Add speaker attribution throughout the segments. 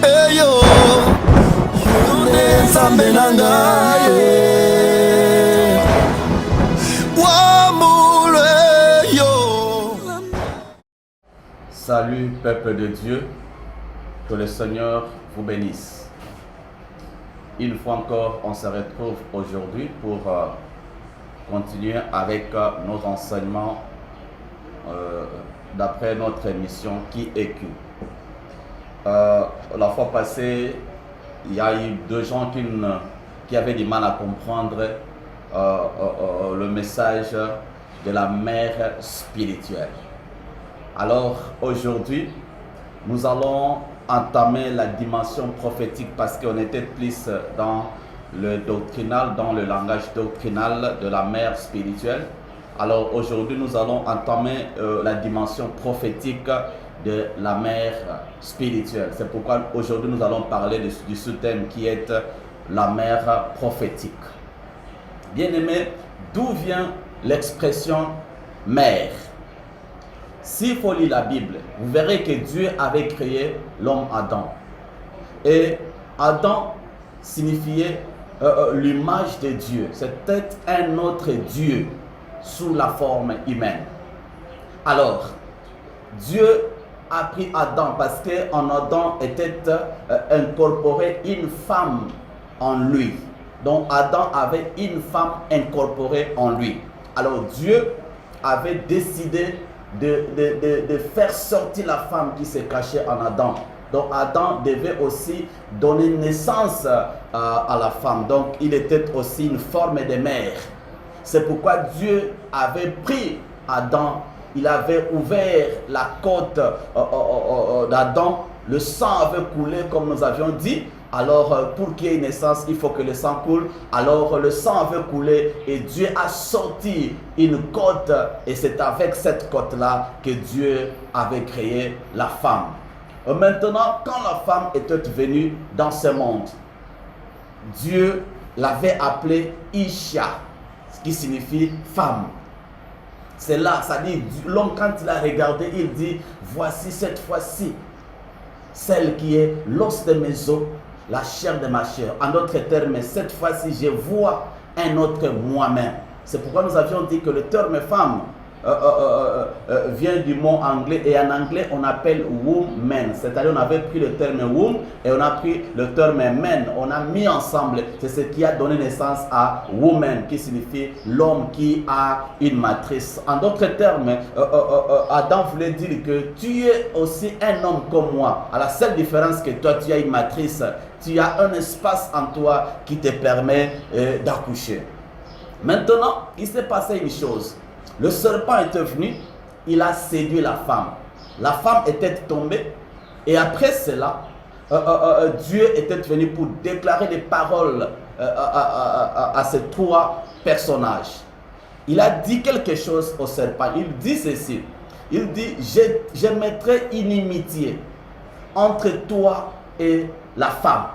Speaker 1: Eyo Yune Nzambe na ngai Wamulwe yo.
Speaker 2: Salut peuple de Dieu, que le Seigneur vous bénisse. Une fois encore, on se retrouve aujourd'hui pour continuer avec nos enseignements d'après notre émission Qui est qui. La fois passée, il y a eu deux gens qui avaient du mal à comprendre le message de la mère spirituelle. Alors aujourd'hui, nous allons entamer la dimension prophétique parce qu'on était plus dans le doctrinal, dans le langage doctrinal de la mère spirituelle. Alors aujourd'hui, nous allons entamer la dimension prophétique de la mère spirituelle. C'est pourquoi aujourd'hui, nous allons parler du sous-thème qui est la mère prophétique. Bien-aimés, d'où vient l'expression mère? S'il faut lire la Bible, vous verrez que Dieu avait créé l'homme Adam. Et Adam signifiait l'image de Dieu. C'était un autre Dieu sous la forme humaine. Alors, Dieu a pris Adam parce qu'en Adam était incorporé une femme en lui. Donc Adam avait une femme incorporée en lui. Alors Dieu avait décidé de faire sortir la femme qui se cachait en Adam. Donc Adam devait aussi donner naissance à la femme. Donc il était aussi une forme de mère. C'est pourquoi Dieu avait pris Adam, il avait ouvert la côte d'Adam, le sang avait coulé comme nous avions dit. Alors pour qu'il y ait une naissance, il faut que le sang coule. Alors le sang avait coulé et Dieu a sorti une côte. Et c'est avec cette côte-là que Dieu avait créé la femme. Maintenant, quand la femme était venue dans ce monde, Dieu l'avait appelée Isha, ce qui signifie femme. C'est là, ça dit, l'homme quand il a regardé, il dit, voici cette fois-ci, celle qui est l'os de mes os, la chair de ma chair. En d'autres termes, cette fois-ci, je vois un autre moi-même. C'est pourquoi nous avions dit que le terme femme vient du mot anglais, et en anglais on appelle woman, c'est-à-dire on avait pris le terme womb et on a pris le terme man, on a mis ensemble, c'est ce qui a donné naissance à woman, qui signifie l'homme qui a une matrice. En d'autres termes, Adam voulait dire que tu es aussi un homme comme moi, à la seule différence que toi tu as une matrice, tu as un espace en toi qui te permet d'accoucher. Maintenant, il s'est passé une chose. Le serpent était venu, il a séduit la femme. La femme était tombée et après cela, Dieu était venu pour déclarer des paroles à ces trois personnages. Il a dit quelque chose au serpent. Il dit ceci. Il dit, je mettrai inimitié entre toi et la femme,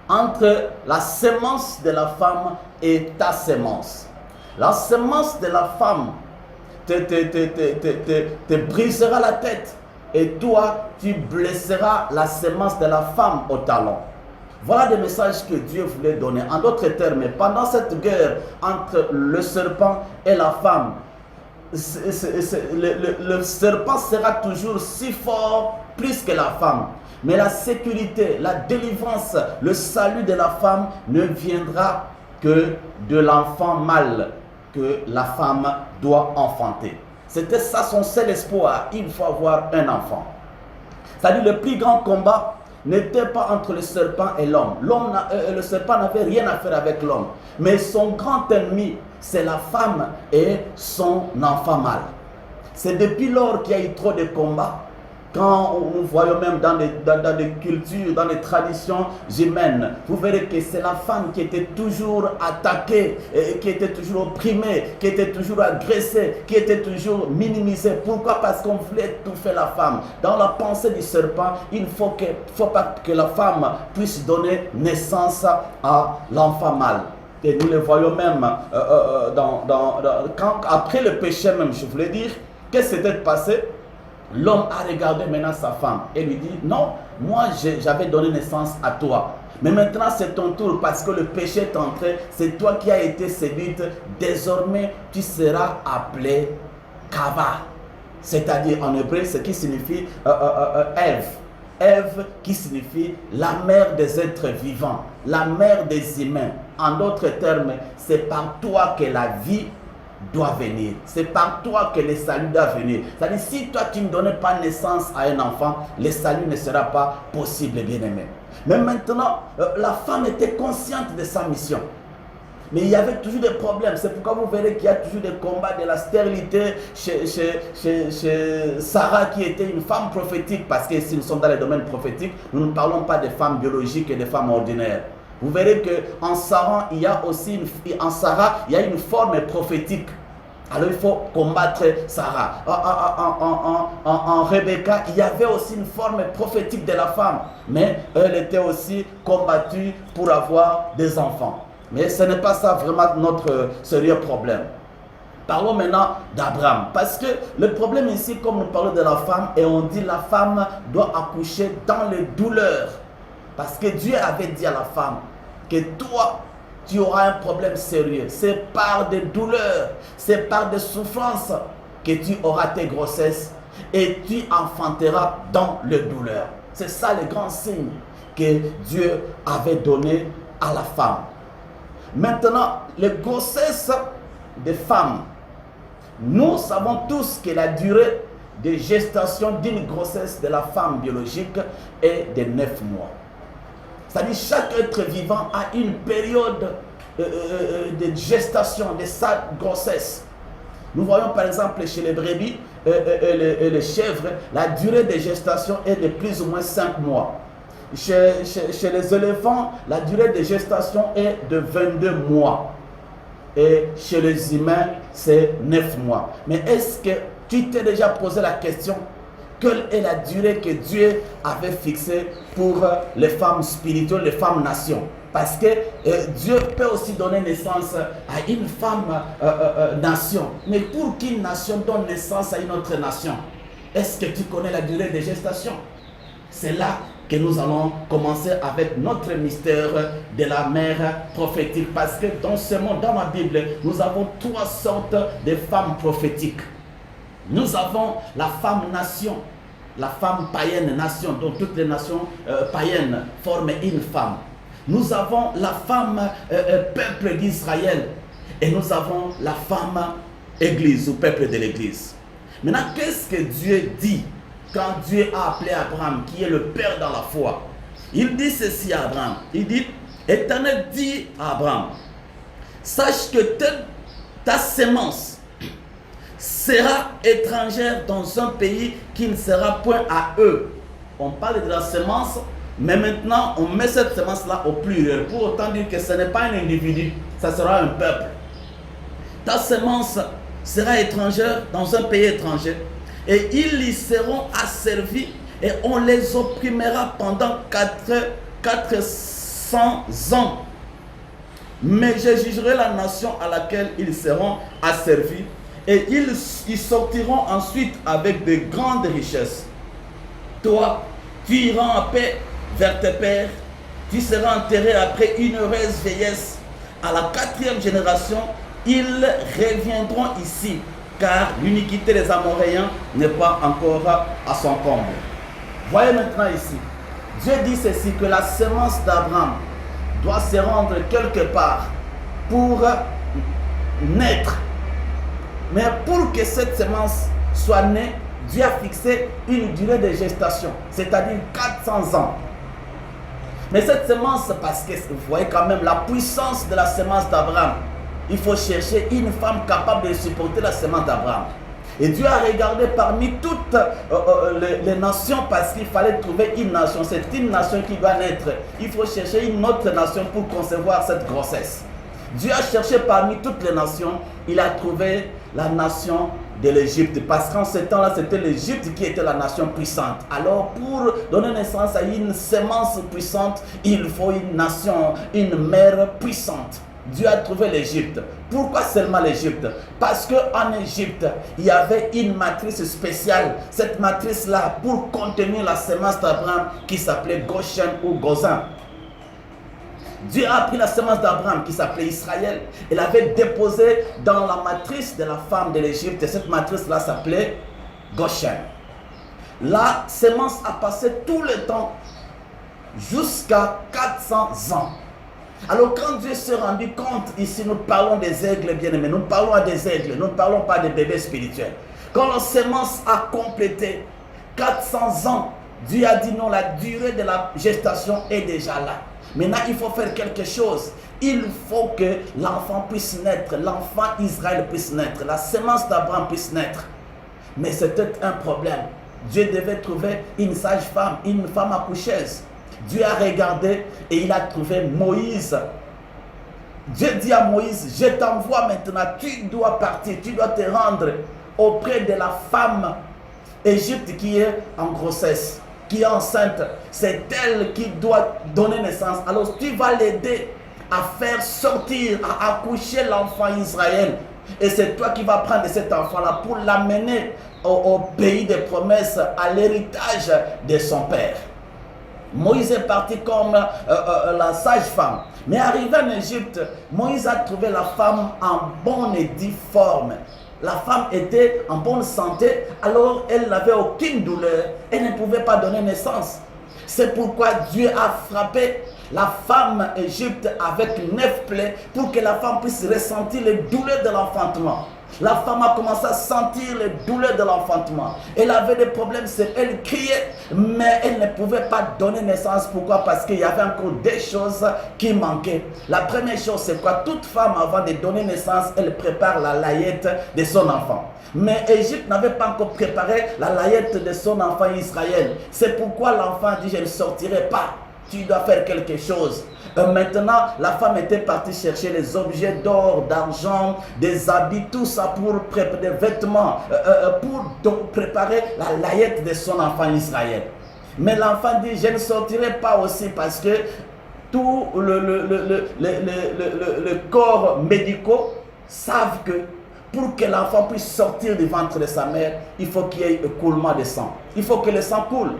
Speaker 2: entre la semence de la femme et ta semence. La semence de la femme te brisera la tête et toi, tu blesseras la semence de la femme au talon. Voilà des messages que Dieu voulait donner. En d'autres termes, pendant cette guerre entre le serpent et la femme, le serpent sera toujours si fort, plus que la femme. Mais la sécurité, la délivrance, le salut de la femme ne viendra que de l'enfant mâle que la femme doit enfanter. C'était ça son seul espoir. Il faut avoir un enfant. C'est-à-dire le plus grand combat n'était pas entre le serpent et l'homme. Le serpent n'avait rien à faire avec l'homme. Mais son grand ennemi, c'est la femme et son enfant mâle. C'est depuis lors qu'il y a eu trop de combats. Quand nous voyons même dans des cultures, dans les traditions humaines, vous verrez que c'est la femme qui était toujours attaquée, qui était toujours opprimée, qui était toujours agressée, qui était toujours minimisée. Pourquoi? Parce qu'on voulait étouffer la femme. Dans la pensée du serpent, il ne faut pas que la femme puisse donner naissance à l'enfant mâle. Et nous le voyons même après le péché même, je voulais dire, qu'est-ce qui s'était passé? l'homme a regardé maintenant sa femme et lui dit, non, moi j'avais donné naissance à toi. Mais maintenant c'est ton tour parce que le péché est entré, c'est toi qui as été séduite. Désormais tu seras appelée Kava. C'est-à-dire en hébreu, ce qui signifie Ève. Ève qui signifie la mère des êtres vivants, la mère des humains. En d'autres termes, c'est par toi que la vie doit venir. C'est par toi que le salut doit venir. C'est-à-dire, si toi tu ne donnais pas naissance à un enfant, le salut ne sera pas possible, bien-aimé. Mais maintenant, la femme était consciente de sa mission. Mais il y avait toujours des problèmes. C'est pourquoi vous verrez qu'il y a toujours des combats de la stérilité chez Sarah, qui était une femme prophétique. Parce que si nous sommes dans le domaine prophétique, nous ne parlons pas des femmes biologiques et des femmes ordinaires. Vous verrez qu'en Sarah, il y a aussi une forme prophétique. Alors il faut combattre Sarah. En Rebecca, il y avait aussi une forme prophétique de la femme. Mais elle était aussi combattue pour avoir des enfants. Mais ce n'est pas ça vraiment notre sérieux problème. Parlons maintenant d'Abraham. Parce que le problème ici, comme nous parlons de la femme, et on dit la femme doit accoucher dans les douleurs. Parce que Dieu avait dit à la femme que toi, tu auras un problème sérieux. C'est par des douleurs, c'est par des souffrances que tu auras tes grossesses et tu enfanteras dans les douleurs. C'est ça le grand signe que Dieu avait donné à la femme. Maintenant, les grossesses des femmes, nous savons tous que la durée de gestation d'une grossesse de la femme biologique est de 9 mois. C'est-à-dire chaque être vivant a une période de gestation de sa grossesse. Nous voyons par exemple chez les brebis et les chèvres, la durée de gestation est de plus ou moins 5 mois. Chez les éléphants, la durée de gestation est de 22 mois. Et chez les humains, c'est 9 mois. Mais est-ce que tu t'es déjà posé la question, quelle est la durée que Dieu avait fixée pour les femmes spirituelles, les femmes nations? Parce que Dieu peut aussi donner naissance à une femme nation. Mais pour qu'une nation donne naissance à une autre nation, est-ce que tu connais la durée de gestation? C'est là que nous allons commencer avec notre mystère de la mère prophétique. Parce que dans ce monde, dans la Bible, nous avons 3 sortes de femmes prophétiques. Nous avons la femme nation, la femme païenne nation, dont toutes les nations païennes forment une femme. Nous avons la femme peuple d'Israël et nous avons la femme église ou peuple de l'église. Maintenant, qu'est-ce que Dieu dit quand Dieu a appelé Abraham, qui est le père dans la foi? Il dit ceci à Abraham. Il dit, Éternel dit à Abraham, sache que ta sémence sera étrangère dans un pays qui ne sera point à eux. On parle de la sémence, mais maintenant on met cette sémence-là au pluriel, pour autant dire que ce n'est pas un individu, ça sera un peuple. Ta sémence sera étrangère dans un pays étranger, et ils y seront asservis, et on les opprimera pendant 400 ans. Mais je jugerai la nation à laquelle ils seront asservis, et ils sortiront ensuite avec de grandes richesses. Toi, tu iras en paix vers tes pères, tu seras enterré après une heureuse vieillesse. À la 4e génération, ils reviendront ici, car l'iniquité des Amoréens n'est pas encore à son comble. Voyez maintenant ici, Dieu dit ceci, que la semence d'Abraham doit se rendre quelque part pour naître. Mais pour que cette semence soit née, Dieu a fixé une durée de gestation, c'est-à-dire 400 ans. Mais cette semence, parce que vous voyez quand même la puissance de la semence d'Abraham, il faut chercher une femme capable de supporter la semence d'Abraham. Et Dieu a regardé parmi toutes les nations, parce qu'il fallait trouver une nation. C'est une nation qui doit naître. Il faut chercher une autre nation pour concevoir cette grossesse. Dieu a cherché parmi toutes les nations, il a trouvé la nation de l'Égypte, parce qu'en ce temps-là, c'était l'Égypte qui était la nation puissante. Alors, pour donner naissance à une semence puissante, il faut une nation, une mère puissante. Dieu a trouvé l'Égypte. Pourquoi seulement l'Égypte? Parce qu'en Égypte, il y avait une matrice spéciale. Cette matrice-là, pour contenir la semence d'Abraham qui s'appelait Goshen ou Gozan. Dieu a pris la semence d'Abraham qui s'appelait Israël et l'avait déposée dans la matrice de la femme de l'Égypte. Et cette matrice-là s'appelait Goshen. La semence a passé tout le temps jusqu'à 400 ans. Alors quand Dieu s'est rendu compte, ici nous parlons des aigles bien-aimés, nous parlons à des aigles, nous ne parlons pas des bébés spirituels. Quand la semence a complété 400 ans, Dieu a dit non, la durée de la gestation est déjà là. Maintenant, il faut faire quelque chose. Il faut que l'enfant puisse naître, l'enfant Israël puisse naître, la semence d'Abraham puisse naître. Mais c'était un problème. Dieu devait trouver une sage-femme, une femme accoucheuse. Dieu a regardé et il a trouvé Moïse. Dieu dit à Moïse, je t'envoie maintenant, tu dois partir, tu dois te rendre auprès de la femme Égypte qui est en grossesse, qui est enceinte. C'est elle qui doit donner naissance. Alors tu vas l'aider à faire sortir, à accoucher l'enfant Israël. Et c'est toi qui vas prendre cet enfant-là pour l'amener au pays des promesses, à l'héritage de son père. Moïse est parti comme la sage-femme. Mais arrivé en Égypte, Moïse a trouvé la femme en bonne et due forme. La femme était en bonne santé, alors elle n'avait aucune douleur. Elle ne pouvait pas donner naissance. C'est pourquoi Dieu a frappé la femme Égypte avec 9 plaies pour que la femme puisse ressentir les douleurs de l'enfantement. La femme a commencé à sentir les douleurs de l'enfantement. Elle avait des problèmes, elle criait, mais elle ne pouvait pas donner naissance. Pourquoi? Parce qu'il y avait encore des choses qui manquaient. La première chose, c'est quoi? Toute femme, avant de donner naissance, elle prépare la layette de son enfant. Mais Égypte n'avait pas encore préparé la layette de son enfant Israël. C'est pourquoi l'enfant dit, je ne sortirai pas. Tu dois faire quelque chose. Maintenant, la femme était partie chercher les objets d'or, d'argent, des habits, tout ça pour préparer des vêtements, pour préparer la layette de son enfant Israël. Mais l'enfant dit, je ne sortirai pas aussi parce que tout le corps médicaux savent que pour que l'enfant puisse sortir du ventre de sa mère, il faut qu'il y ait un coulement de sang. Il faut que le sang coule.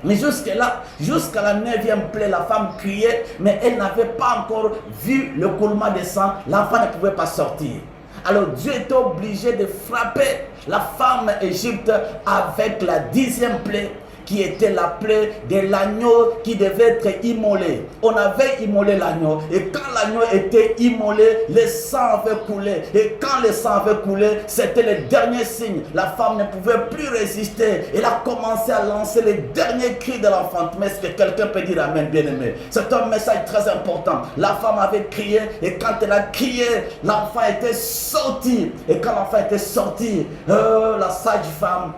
Speaker 2: Mais jusque-là, jusqu'à la 9e plaie, la femme criait, mais elle n'avait pas encore vu le coulement de sang. L'enfant ne pouvait pas sortir. Alors Dieu était obligé de frapper la femme Égypte avec la 10e plaie, qui était la plaie de l'agneau qui devait être immolé. On avait immolé l'agneau, et quand l'agneau était immolé, le sang avait coulé. Et quand le sang avait coulé, c'était le dernier signe. La femme ne pouvait plus résister. Elle a commencé à lancer les derniers cris de l'enfantement. Est-ce que quelqu'un peut dire amen, bien-aimé? C'est un message très important. La femme avait crié, et quand elle a crié, l'enfant était sorti. Et quand l'enfant était sorti, la sage-femme,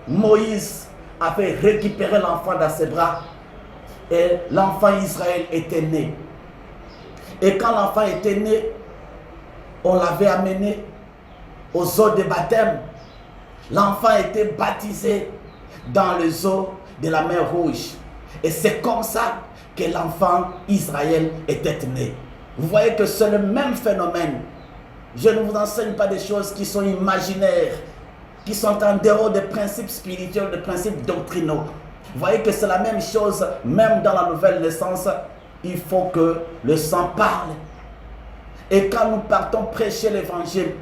Speaker 2: Moïse, avait récupéré l'enfant dans ses bras et l'enfant Israël était né. Et quand l'enfant était né, on l'avait amené aux eaux de baptême. L'enfant était baptisé dans les eaux de la mer Rouge. Et c'est comme ça que l'enfant Israël était né. Vous voyez que c'est le même phénomène. Je ne vous enseigne pas des choses qui sont imaginaires, qui sont en dehors des principes spirituels, des principes doctrinaux. Vous voyez que c'est la même chose, même dans la nouvelle naissance, il faut que le sang parle. Et quand nous partons prêcher l'évangile,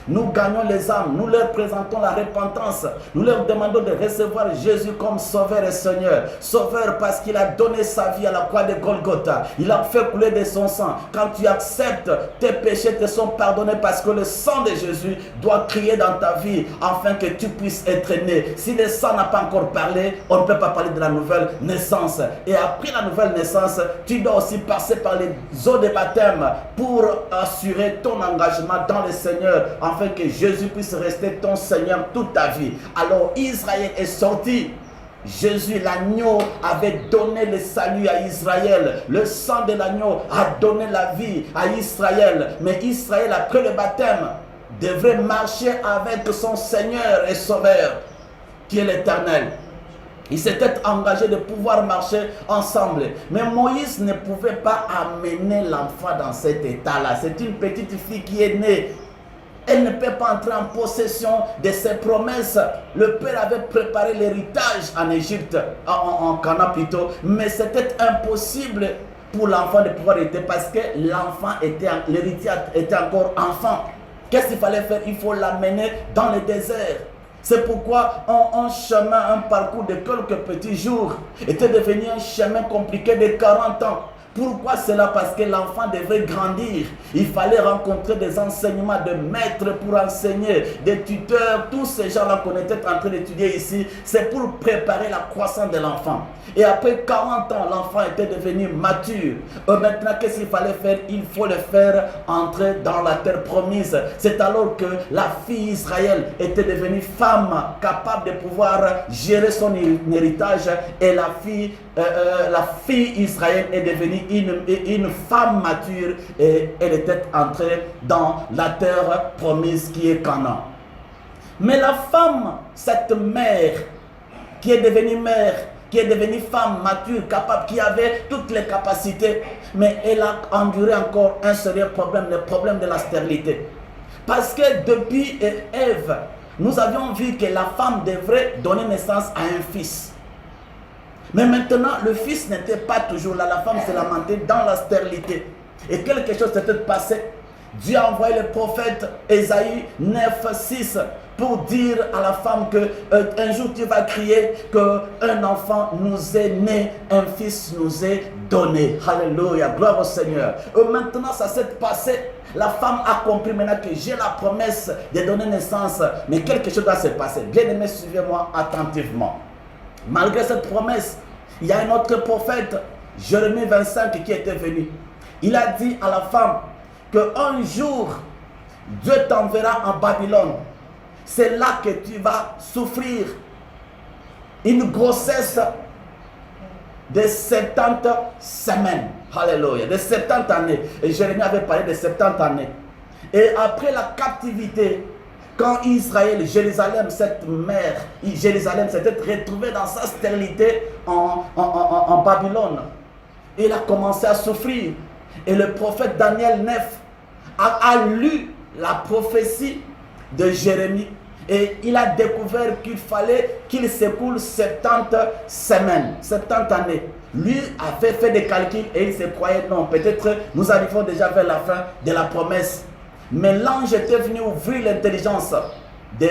Speaker 2: nous gagnons les âmes, nous leur présentons la repentance, nous leur demandons de recevoir Jésus comme Sauveur et Seigneur. Sauveur parce qu'il a donné sa vie à la croix de Golgotha. Il a fait couler de son sang. Quand tu acceptes, tes péchés te sont pardonnés parce que le sang de Jésus doit crier dans ta vie afin que tu puisses être né. Si le sang n'a pas encore parlé, on ne peut pas parler de la nouvelle naissance. Et après la nouvelle naissance, tu dois aussi passer par les eaux de baptême pour assurer ton engagement dans le Seigneur, afin que Jésus puisse rester ton Seigneur toute ta vie. Alors Israël est sorti. Jésus, l'agneau, avait donné le salut à Israël. Le sang de l'agneau a donné la vie à Israël. Mais Israël, après le baptême, devrait marcher avec son Seigneur et Sauveur, qui est l'Éternel. Ils s'étaient engagés de pouvoir marcher ensemble. Mais Moïse ne pouvait pas amener l'enfant dans cet état-là. C'est une petite fille qui est née. Elle ne peut pas entrer en possession de ses promesses. Le père avait préparé l'héritage en Égypte, en Canaan plutôt. Mais c'était impossible pour l'enfant de pouvoir hériter parce que l'héritier était encore enfant. Qu'est-ce qu'il fallait faire? Il faut l'amener dans le désert. C'est pourquoi un chemin, un parcours de quelques petits jours était devenu un chemin compliqué de 40 ans. Pourquoi cela? Parce que l'enfant devait grandir. Il fallait rencontrer des enseignements de maîtres pour enseigner, des tuteurs. Tous ces gens-là qu'on était en train d'étudier ici, c'est pour préparer la croissance de l'enfant. Et après 40 ans, l'enfant était devenu mature. Maintenant, qu'est-ce qu'il fallait faire? Il faut le faire entrer dans la terre promise. C'est alors que la fille Israël était devenue femme capable de pouvoir gérer son héritage. Et la fille Israël est devenue une femme mature et elle était entrée dans la terre promise qui est Canaan. Mais la femme, cette mère qui est devenue mère, qui est devenue femme mature, capable, qui avait toutes les capacités, mais elle a enduré encore un sérieux problème, le problème de la stérilité. Parce que depuis Ève, nous avions vu que la femme devrait donner naissance à un fils. Mais maintenant, le fils n'était pas toujours là. La femme se lamentait dans la stérilité. Et quelque chose s'était passé. Dieu a envoyé le prophète Ésaïe 9:6 pour dire à la femme que un jour tu vas crier qu'un enfant nous est né, un fils nous est donné. Alléluia, gloire au Seigneur. Et maintenant, ça s'est passé. La femme a compris maintenant que j'ai la promesse de donner naissance. Mais quelque chose doit se passer. Bien-aimés, suivez-moi attentivement. Malgré cette promesse, il y a un autre prophète, Jérémie 25, qui était venu. Il a dit à la femme qu'un jour, Dieu t'enverra en Babylone. C'est là que tu vas souffrir une grossesse de 70 semaines. Alléluia, de 70 années. Et Jérémie avait parlé de 70 années. Et après la captivité, quand Israël, Jérusalem, cette mère, Jérusalem s'était retrouvée dans sa stérilité en Babylone, il a commencé à souffrir. Et le prophète Daniel 9 a lu la prophétie de Jérémie. Et il a découvert qu'il fallait qu'il s'écoule 70 semaines, 70 années. Lui avait fait des calculs et il se croyait non, peut-être nous arrivons déjà vers la fin de la promesse. Mais l'ange était venu ouvrir l'intelligence de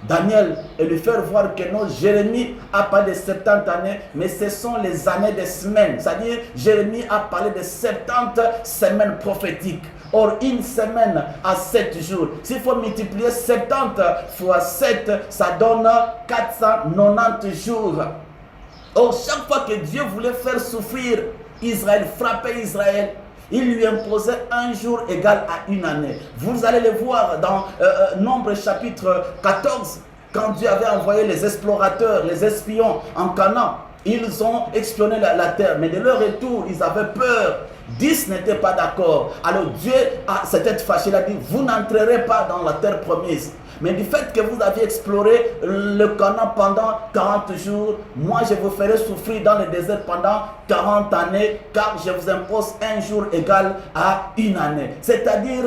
Speaker 2: Daniel et lui faire voir que non, Jérémie a parlé de 70 années, mais ce sont les années des semaines. C'est-à-dire, Jérémie a parlé de 70 semaines prophétiques. Or, une semaine à 7 jours. S'il faut multiplier 70 fois 7, ça donne 490 jours. Or, chaque fois que Dieu voulait faire souffrir Israël, frapper Israël, il lui imposait un jour égal à une année. Vous allez le voir dans Nombre chapitre 14, quand Dieu avait envoyé les explorateurs, les espions en Canaan. Ils ont espionné la terre, mais de leur retour, ils avaient peur. 10 n'étaient pas d'accord. Alors Dieu s'était fâché, il a dit, vous n'entrerez pas dans la terre promise. Mais du fait que vous aviez exploré le Canaan pendant 40 jours, moi je vous ferai souffrir dans le désert pendant 40 années, car je vous impose un jour égal à une année. C'est-à-dire,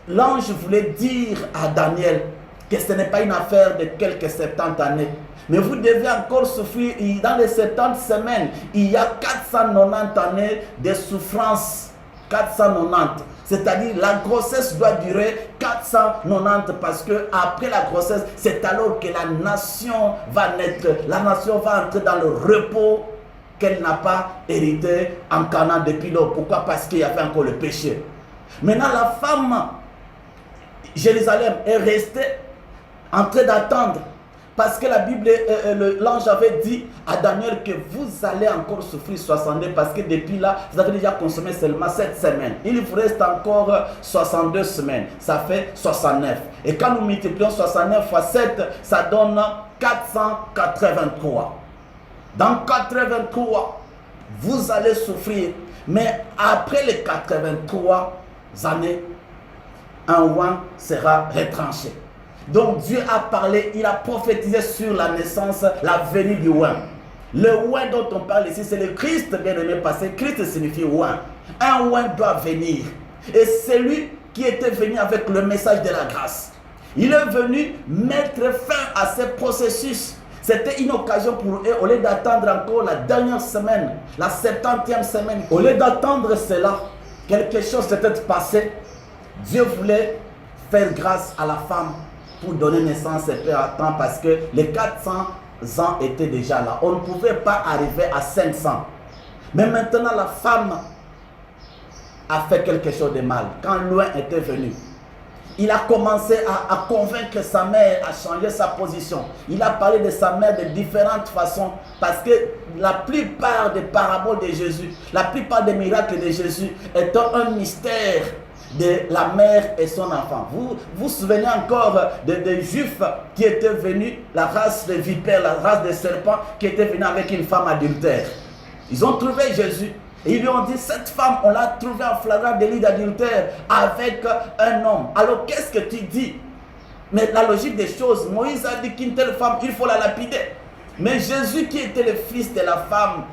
Speaker 2: l'ange voulait dire à Daniel que ce n'est pas une affaire de quelques 70 années. Mais vous devez encore souffrir. Dans les 70 semaines, il y a 490 années de souffrance. 490. C'est-à-dire la grossesse doit durer 490 parce que après la grossesse, c'est alors que la nation va naître. La nation va entrer dans le repos qu'elle n'a pas hérité en Canaan depuis lors. Pourquoi? Parce qu'il y avait encore le péché. Maintenant, la femme, Jérusalem, est restée en train d'attendre. Parce que la Bible, l'ange avait dit à Daniel que vous allez encore souffrir 62 parce que depuis là, vous avez déjà consommé seulement 7 semaines. Il vous reste encore 62 semaines. Ça fait 69. Et quand nous multiplions 69 fois 7, ça donne 483. Dans 83, vous allez souffrir. Mais après les 83 années, un roi sera retranché. Donc Dieu a parlé, il a prophétisé sur la naissance, la venue du roi. Le oint dont on parle ici, c'est le Christ, bien-aimé, parce que Christ signifie oint. Un oint doit venir. Et c'est lui qui était venu avec le message de la grâce. Il est venu mettre fin à ce processus. C'était une occasion pour eux, au lieu d'attendre encore la dernière semaine, la 70e semaine, au lieu d'attendre cela, quelque chose s'était passé. Dieu voulait faire grâce à la femme pour donner naissance et faire attendre parce que les 400 ans étaient déjà là. On ne pouvait pas arriver à 500. Mais maintenant, la femme a fait quelque chose de mal. Quand loin était venu, il a commencé à convaincre sa mère à changer sa position. Il a parlé de sa mère de différentes façons parce que la plupart des paraboles de Jésus, la plupart des miracles de Jésus étant un mystère de la mère et son enfant. Vous vous souvenez encore des Juifs qui étaient venus, la race de vipères, la race de serpents, qui étaient venus avec une femme adultère. Ils ont trouvé Jésus. Et ils lui ont dit, cette femme, on l'a trouvée en flagrant délit d'adultère avec un homme. Alors qu'est-ce que tu dis? Mais la logique des choses, Moïse a dit qu'une telle femme, il faut la lapider. Mais Jésus qui était le fils de la femme,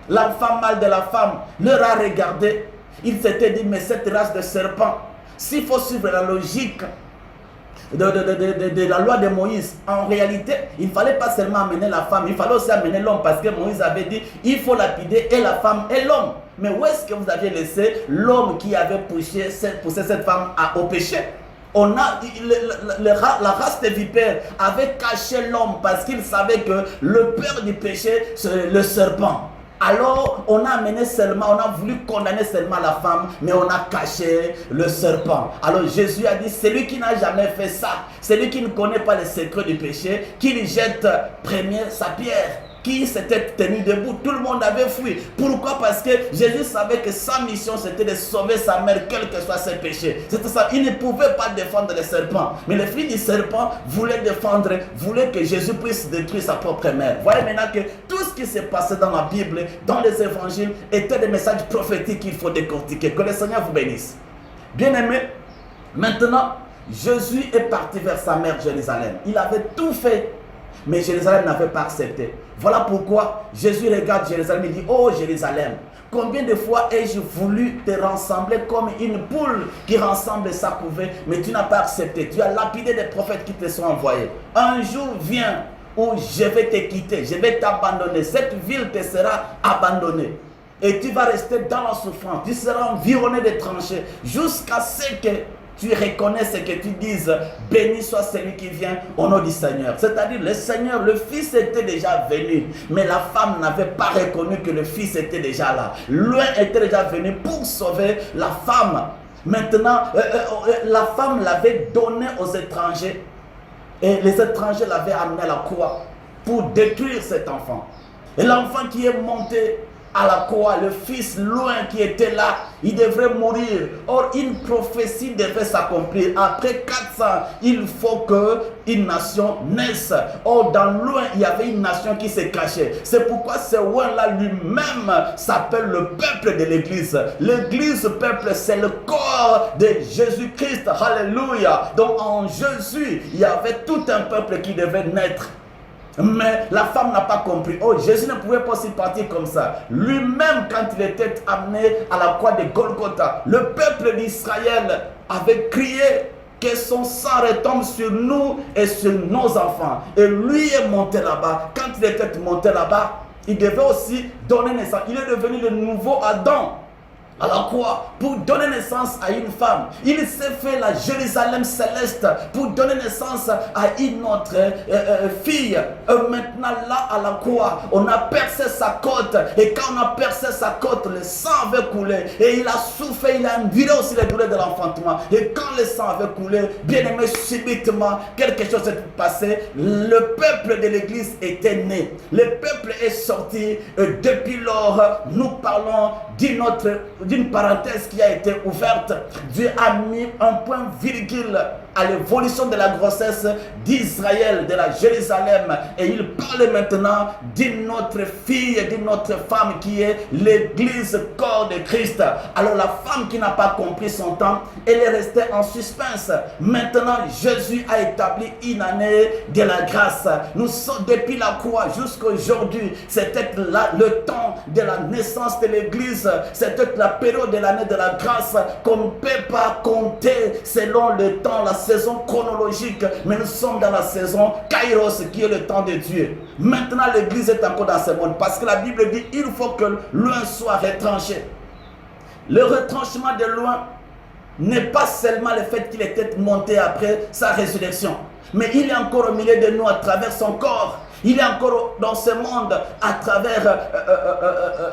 Speaker 2: l'enfant mâle de la femme, leur a regardé. Il s'était dit, mais cette race de serpents, s'il faut suivre la logique de la loi de Moïse, en réalité, il ne fallait pas seulement amener la femme, il fallait aussi amener l'homme, parce que Moïse avait dit, il faut lapider et la femme et l'homme. Mais où est-ce que vous aviez laissé l'homme qui avait poussé cette femme au péché? La race des vipères avait caché l'homme parce qu'il savait que le père du péché, c'est le serpent. Alors, on a amené seulement, on a voulu condamner seulement la femme, mais on a caché le serpent. Alors, Jésus a dit, celui qui n'a jamais fait ça, celui qui ne connaît pas les secrets du péché, qu'il jette premier sa pierre. Qui s'était tenu debout, tout le monde avait fui. Pourquoi? Parce que Jésus savait que sa mission c'était de sauver sa mère, quel que soit ses péchés. C'était ça, il ne pouvait pas défendre le serpent. Mais le fils du serpent voulait que Jésus puisse détruire sa propre mère. Voyez maintenant que tout ce qui s'est passé dans la Bible, dans les évangiles, étaient des messages prophétiques qu'il faut décortiquer. Que le Seigneur vous bénisse. Bien-aimé, maintenant, Jésus est parti vers sa mère Jérusalem. Il avait tout fait, mais Jérusalem n'avait pas accepté. Voilà pourquoi Jésus regarde Jérusalem et dit, oh Jérusalem, combien de fois ai-je voulu te rassembler comme une poule qui rassemble sa couvée, mais tu n'as pas accepté. Tu as lapidé des prophètes qui te sont envoyés. Un jour vient où je vais te quitter, je vais t'abandonner. Cette ville te sera abandonnée. Et tu vas rester dans la souffrance. Tu seras environné de tranchées jusqu'à ce que tu reconnais ce que tu dises, béni soit celui qui vient au nom du Seigneur. C'est-à-dire le Seigneur, le Fils était déjà venu, mais la femme n'avait pas reconnu que le Fils était déjà là. Loin était déjà venu pour sauver la femme. Maintenant, la femme l'avait donné aux étrangers et les étrangers l'avaient amené à la croix pour détruire cet enfant. Et l'enfant qui est monté à la croix, le fils loin qui était là, il devrait mourir. Or, une prophétie devait s'accomplir. Après 400, il faut qu'une nation naisse. Or, dans loin, il y avait une nation qui se cachait. C'est pourquoi ce roi-là lui-même s'appelle le peuple de l'église. L'église, peuple, c'est le corps de Jésus-Christ. Alléluia. Donc, en Jésus, il y avait tout un peuple qui devait naître. Mais la femme n'a pas compris. Oh, Jésus ne pouvait pas aussi partir comme ça. Lui-même, quand il était amené à la croix de Golgotha, le peuple d'Israël avait crié que son sang retombe sur nous et sur nos enfants. Et lui est monté là-bas. Quand il était monté là-bas, il devait aussi donner naissance. Il est devenu le nouveau Adam. Alors quoi? Pour donner naissance à une femme. Il s'est fait la Jérusalem céleste pour donner naissance à une autre fille. Maintenant là à la croix, on a percé sa côte. Et quand on a percé sa côte, le sang avait coulé. Et il a souffert, il a enduré aussi les douleurs de l'enfantement. Et quand le sang avait coulé, bien aimé, subitement, quelque chose s'est passé. Le peuple de l'église était né. Le peuple est sorti. Et depuis lors, nous parlons d'une parenthèse qui a été ouverte. Dieu a mis un point virgule à l'évolution de la grossesse d'Israël, de la Jérusalem. Et il parle maintenant d'une autre fille, d'une autre femme qui est l'église corps de Christ. Alors la femme qui n'a pas compris son temps, elle est restée en suspense. Maintenant, Jésus a établi une année de la grâce. Nous sommes depuis la croix jusqu'à aujourd'hui. C'était le temps de la naissance de l'église. C'était la période de l'année de la grâce qu'on ne peut pas compter selon le temps, la saison chronologique. Mais nous sommes dans la saison Kairos qui est le temps de Dieu. Maintenant, l'église est encore dans ce monde parce que la Bible dit il faut que l'un soit retranché. Le retranchement de l'un n'est pas seulement le fait qu'il était monté après sa résurrection, mais il est encore au milieu de nous à travers son corps. Il est encore dans ce monde à travers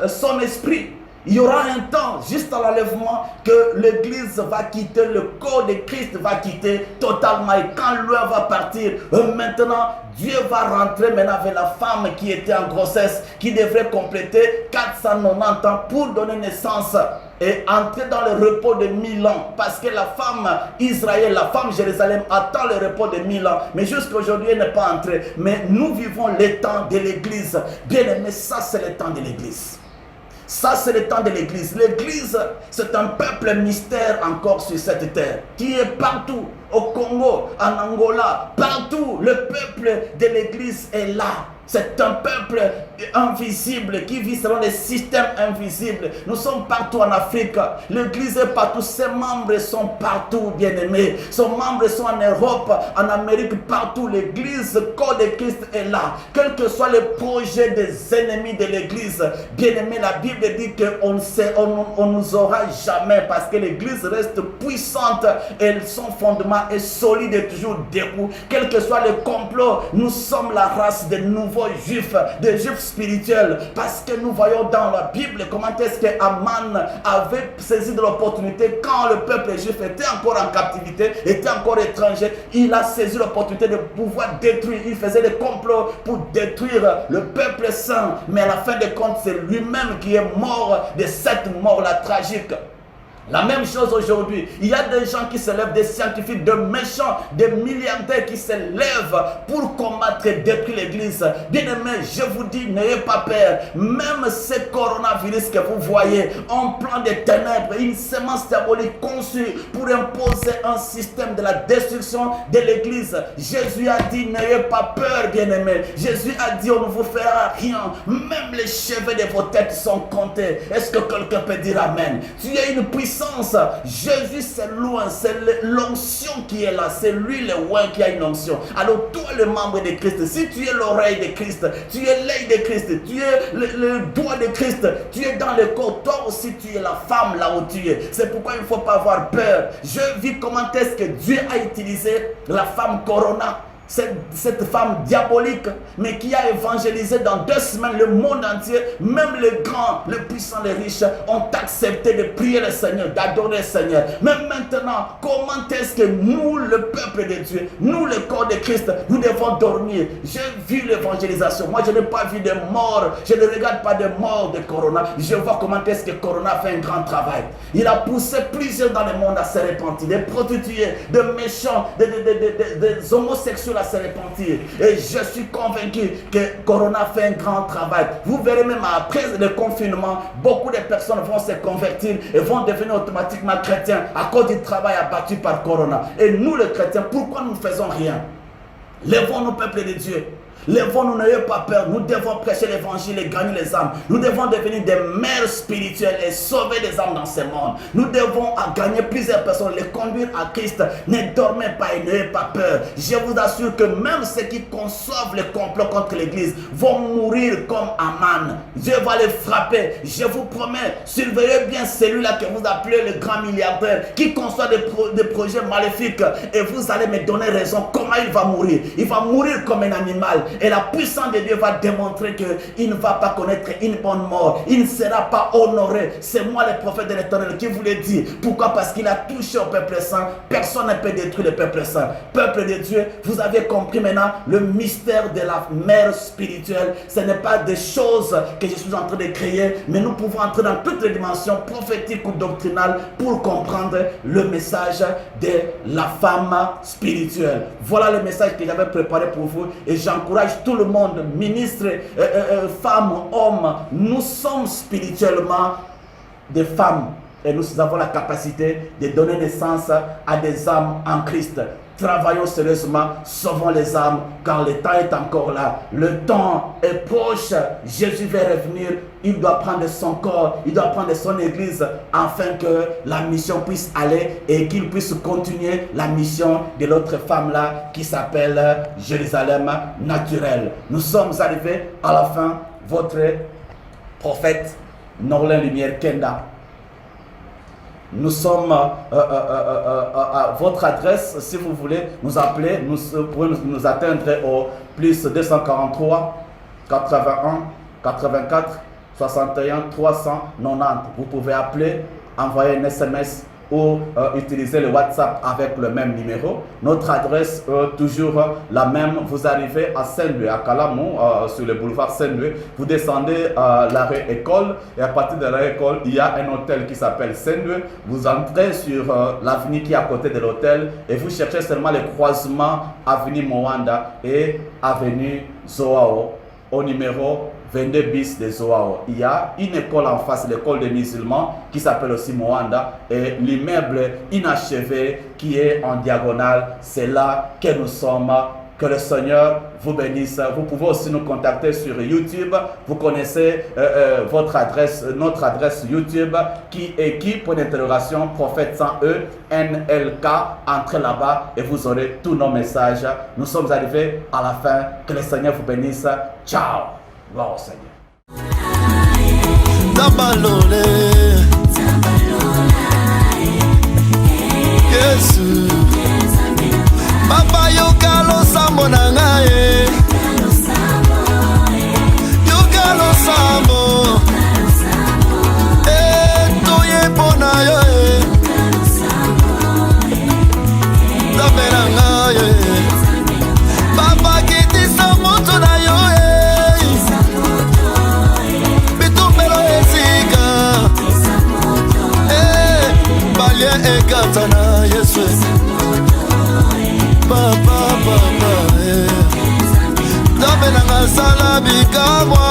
Speaker 2: son esprit. Il y aura un temps, juste à l'enlèvement, que l'église va quitter, le corps de Christ va quitter totalement. Et quand l'un va partir, maintenant, Dieu va rentrer maintenant avec la femme qui était en grossesse, qui devrait compléter 490 ans pour donner naissance et entrer dans le repos de 1000 ans. Parce que la femme Israël, la femme Jérusalem attend le repos de 1000 ans. Mais jusqu'aujourd'hui, elle n'est pas entrée. Mais nous vivons le temps de l'église. Bien aimé, ça c'est le temps de l'église. Ça, c'est le temps de l'église. L'église, c'est un peuple mystère encore sur cette terre, qui est partout, au Congo, en Angola, partout. Le peuple de l'église est là. C'est un peuple invisible qui vit selon des systèmes invisibles. Nous sommes partout en Afrique. L'église est partout. Ses membres sont partout, bien-aimés. Ses membres sont en Europe, en Amérique, partout. L'église, corps de Christ est là. Quel que soit le projet des ennemis de l'église, bien-aimés, la Bible dit qu'on ne nous aura jamais parce que l'église reste puissante et son fondement est solide et toujours debout. Quel que soit le complot, nous sommes la race des nouveaux juifs, des juifs spirituels, parce que nous voyons dans la Bible comment est-ce que Aman avait saisi de l'opportunité quand le peuple juif était encore en captivité, était encore étranger. Il a saisi l'opportunité de pouvoir détruire. Il faisait des complots pour détruire le peuple saint, mais à la fin de compte, c'est lui-même qui est mort de cette mort-là tragique. La même chose aujourd'hui. Il y a des gens qui se lèvent, des scientifiques, des méchants, des milliardaires qui se lèvent pour combattre et détruire l'église. Bien-aimés, je vous dis, n'ayez pas peur. Même ce coronavirus que vous voyez, en plan de ténèbres, une semence diabolique conçue pour imposer un système de la destruction de l'église. Jésus a dit, n'ayez pas peur, bien-aimés. Jésus a dit, on ne vous fera rien. Même les cheveux de vos têtes sont comptés. Est-ce que quelqu'un peut dire amen? Tu as une puissance. Jésus c'est loin, c'est l'onction qui est là, c'est lui le roi qui a une onction. Alors toi le membre de Christ, si tu es l'oreille de Christ, tu es l'œil de Christ, tu es le doigt de Christ, tu es dans le corps, toi aussi tu es la femme là où tu es. C'est pourquoi il ne faut pas avoir peur. Je vis comment est-ce que Dieu a utilisé la femme Corona. Cette femme diabolique, mais qui a évangélisé dans 2 semaines le monde entier. Même les grands, les puissants, les riches ont accepté de prier le Seigneur, d'adorer le Seigneur. Mais maintenant, comment est-ce que nous, le peuple de Dieu, nous, le corps de Christ, nous devons dormir? J'ai vu l'évangélisation. Moi, je n'ai pas vu de morts. Je ne regarde pas de morts de Corona. Je vois comment est-ce que Corona fait un grand travail. Il a poussé plusieurs dans le monde à se repentir. Des prostituées, des méchants, des homosexuels à se repentir. Et je suis convaincu que Corona fait un grand travail. Vous verrez même après le confinement, beaucoup de personnes vont se convertir et vont devenir automatiquement chrétiens à cause du travail abattu par Corona. Et nous les chrétiens, pourquoi nous ne faisons rien? Lèvons-nous, peuple de Dieu. Lèvons-nous, n'ayez pas peur. Nous devons prêcher l'évangile et gagner les âmes. Nous devons devenir des mères spirituelles et sauver des âmes dans ce monde. Nous devons gagner plusieurs personnes, les conduire à Christ. Ne dormez pas et n'ayez pas peur. Je vous assure que même ceux qui conçoivent le complot contre l'église vont mourir comme Aman. Dieu va les frapper. Je vous promets, surveillez bien celui-là que vous appelez le grand milliardaire qui conçoit des projets maléfiques et vous allez me donner raison comment il va mourir. Il va mourir comme un animal. Et la puissance de Dieu va démontrer qu'il ne va pas connaître une bonne mort. Il ne sera pas honoré. C'est moi le prophète de l'Éternel qui vous le dit. Pourquoi? Parce qu'il a touché au peuple saint. Personne ne peut détruire le peuple saint. Peuple de Dieu, vous avez compris maintenant le mystère de la mère spirituelle. Ce n'est pas des choses que je suis en train de créer, mais nous pouvons entrer dans toutes les dimensions prophétiques ou doctrinales pour comprendre le message de la femme spirituelle. Voilà le message que j'avais préparé pour vous et j'encourage tout le monde, ministres, femmes, hommes, nous sommes spirituellement des femmes et nous avons la capacité de donner naissance à des âmes en Christ. Travaillons sérieusement, sauvons les âmes, car le temps est encore là. Le temps est proche. Jésus va revenir. Il doit prendre son corps, il doit prendre son église, afin que la mission puisse aller et qu'il puisse continuer la mission de l'autre femme-là qui s'appelle Jérusalem naturelle. Nous sommes arrivés à la fin. Votre prophète Norlin Lumière Kenda. Nous sommes à votre adresse, si vous voulez nous appeler, vous pouvez nous atteindre au plus 243 81 84 61 390. Vous pouvez appeler, envoyer un SMS ou utiliser le WhatsApp avec le même numéro. Notre adresse toujours la même. Vous arrivez à Saint-Louis, à Kalamou, sur le boulevard Saint-Louis. Vous descendez à l'arrêt École et à partir de l'arrêt École, il y a un hôtel qui s'appelle Saint-Louis. Vous entrez sur l'avenue qui est à côté de l'hôtel et vous cherchez seulement le croisement avenue Moanda et avenue Zoao au numéro 22 bis de Zoao. Il y a une école en face, l'école des musulmans, qui s'appelle aussi Moanda, et l'immeuble inachevé qui est en diagonale, c'est là que nous sommes. Que le Seigneur vous bénisse. Vous pouvez aussi nous contacter sur YouTube. Vous connaissez votre adresse, notre adresse YouTube qui est qui, point d'interrogation, prophète sans E, NLK. Entrez là-bas et vous aurez tous nos messages. Nous sommes arrivés à la fin. Que le Seigneur vous bénisse. Ciao. Gloire au Seigneur.
Speaker 1: Tabalole Yesu Papa yokalo sambo na ngaye Yokalo sambo Toye pona yo Tabela ngaye Papa kiti sambo na yo Bitumbelo esika Balie ekatana Yesu Papa, Papa, Papa, Papa, Papa, Papa,